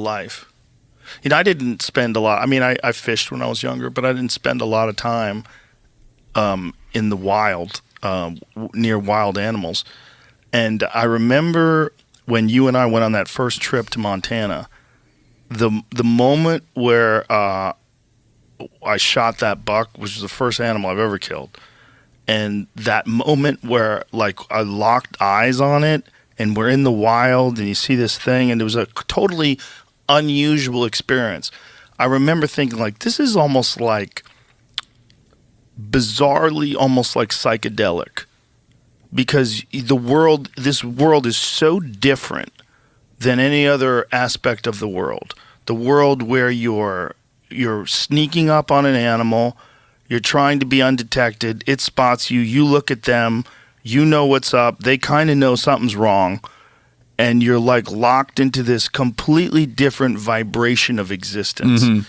life. You know, I didn't spend a lot. I mean, I fished when I was younger, but I didn't spend a lot of time in the wild, near wild animals. And I remember when you and I went on that first trip to Montana, the moment where I shot that buck, which was the first animal I've ever killed, and that moment where like I locked eyes on it, and we're in the wild, and you see this thing, and it was a totally unusual experience. I remember thinking, like, this is almost like bizarrely almost like psychedelic, because this world is so different than any other aspect of the world. The world where you're sneaking up on an animal, you're trying to be undetected, it spots you, you look at them, you know what's up, they kind of know something's wrong, and you're like locked into this completely different vibration of existence. Mm-hmm.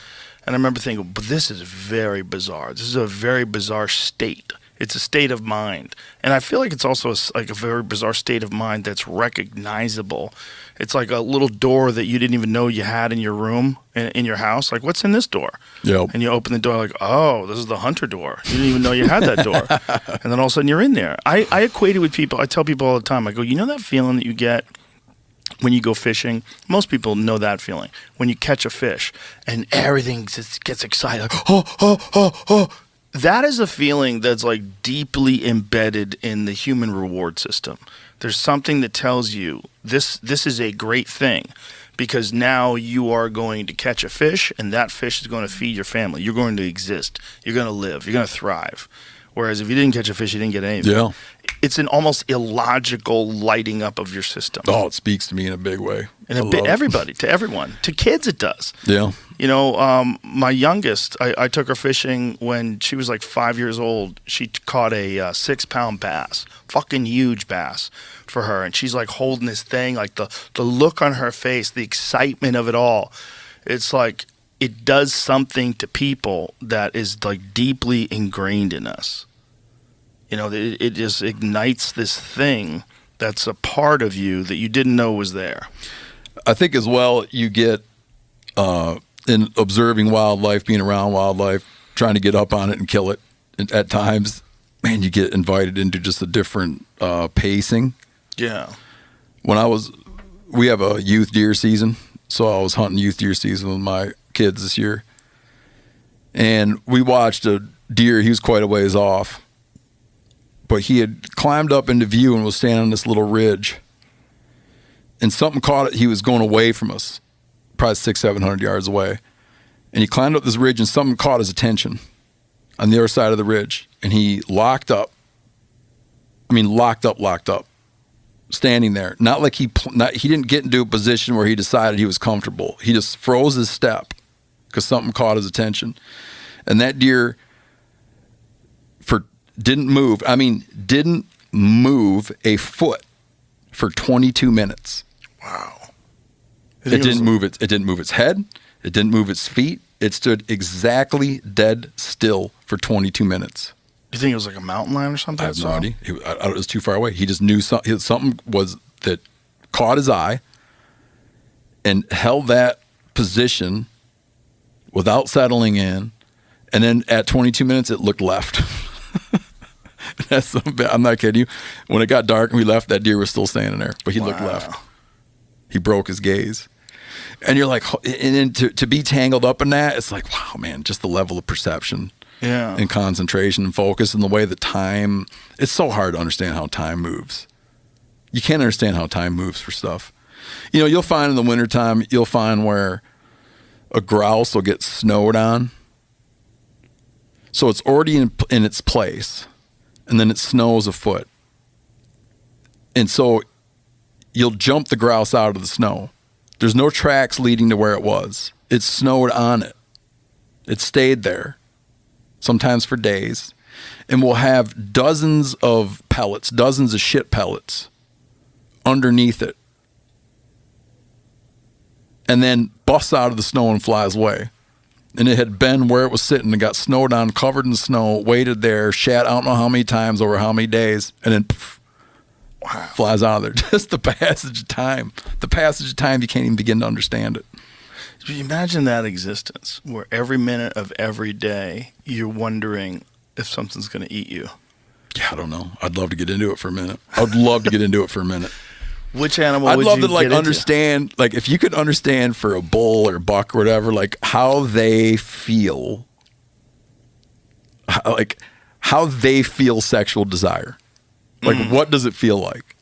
And I remember thinking, but this is very bizarre. This is a very bizarre state. It's a state of mind. And I feel like it's also like a very bizarre state of mind that's recognizable. It's like a little door that you didn't even know you had in your room, in your house. Like, what's in this door? Yep. And you open the door like, oh, this is the hunter door. You didn't even know you had that door. And then all of a sudden you're in there. I equate it with people. I tell people all the time, I go, you know that feeling that you get when you go fishing? Most people know that feeling. When you catch a fish and everything just gets excited. Like, oh. That is a feeling that's like deeply embedded in the human reward system. There's something that tells you this is a great thing, because now you are going to catch a fish, and that fish is going to feed your family. You're going to exist. You're going to live. You're going to thrive. Whereas if you didn't catch a fish, you didn't get anything. Yeah. It's an almost illogical lighting up of your system. Oh, it speaks to me in a big way. And everybody, to everyone. To kids, it does. Yeah. You know, my youngest, I took her fishing when she was like 5 years old. She caught a 6-pound bass, fucking huge bass for her. And she's like holding this thing, like the look on her face, the excitement of it all. It's like it does something to people that is like deeply ingrained in us. You know, it just ignites this thing that's a part of you that you didn't know was there. I think as well, you get in observing wildlife, being around wildlife, trying to get up on it and kill it. And at times, man, you get invited into just a different pacing. Yeah. We have a youth deer season, so I was hunting youth deer season with my kids this year. And we watched a deer, he was quite a ways off, but he had climbed up into view and was standing on this little ridge. And something caught it. He was going away from us, probably 600-700 yards away. And he climbed up this ridge, and something caught his attention on the other side of the ridge. And he locked up, standing there. Not like he didn't get into a position where he decided he was comfortable. He just froze his step because something caught his attention. And that deer didn't move a foot for 22 minutes. Wow. It didn't move its head. It didn't move its feet. It stood exactly dead still for 22 minutes. You think it was like a mountain lion or something? I have no idea. It was too far away. He just knew something was that caught his eye and held that position without settling in. And then at 22 minutes, it looked left. I'm not kidding you. When it got dark and we left, that deer was still standing there, but he looked left. He broke his gaze. And you're like, and then to be tangled up in that, it's like, wow, man, just the level of perception and concentration and focus and the way the time, it's so hard to understand how time moves. You can't understand how time moves for stuff. You know, you'll find in the wintertime, you'll find where a grouse will get snowed on. So it's already in its place, and then it snows a foot. And so you'll jump the grouse out of the snow. There's no tracks leading to where it was. It snowed on it. It stayed there, sometimes for days. And we'll have dozens of pellets, dozens of shit pellets underneath it. And then busts out of the snow and flies away. And it had been where it was sitting and got snowed on, covered in snow, waited there, shat I don't know how many times over how many days, and then flies out of there. Just the passage of time. The passage of time, you can't even begin to understand it. Imagine that existence where every minute of every day you're wondering if something's going to eat you. Yeah, I don't know. I'd love to get into it for a minute. I'd love to get into it for a minute. Which animal I'd would love you to like get into? understand, like if you could understand for a bull or buck or whatever, like how they feel, like how they feel sexual desire. Like what does it feel like?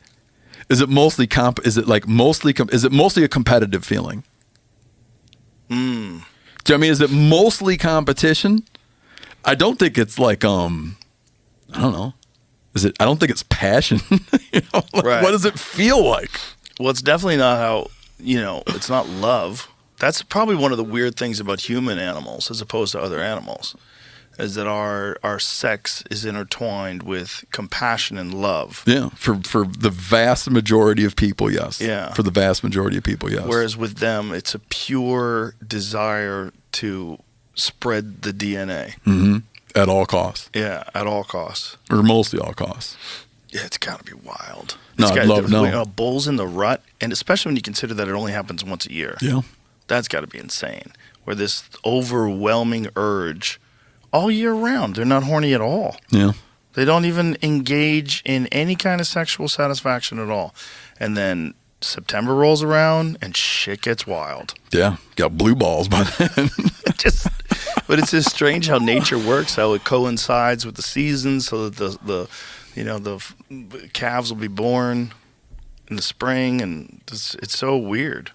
Is it mostly is it mostly a competitive feeling? Do you know what I mean? Is it mostly competition? I don't think it's like I don't know. I don't think it's passion. You know? Like, Right. what does it feel like? Well, it's definitely not how, it's not love. That's probably one of the weird things about human animals as opposed to other animals, is that our sex is intertwined with compassion and love. Yeah, for the vast majority of people, yes. Yeah. For the vast majority of people, yes. Whereas with them, it's a pure desire to spread the DNA. Mm-hmm. At all costs. Yeah, at all costs. Or mostly all costs. Yeah, it's got to be wild. No, I'd love to know. Bulls in the rut, and especially when you consider that it only happens once a year. Yeah. That's got to be insane. Where this overwhelming urge all year round, they're not horny at all. Yeah. They don't even engage in any kind of sexual satisfaction at all. And then September rolls around and shit gets wild. Yeah. Got blue balls by then. But it's just strange how nature works, how it coincides with the seasons, so that the calves will be born in the spring, and it's so weird.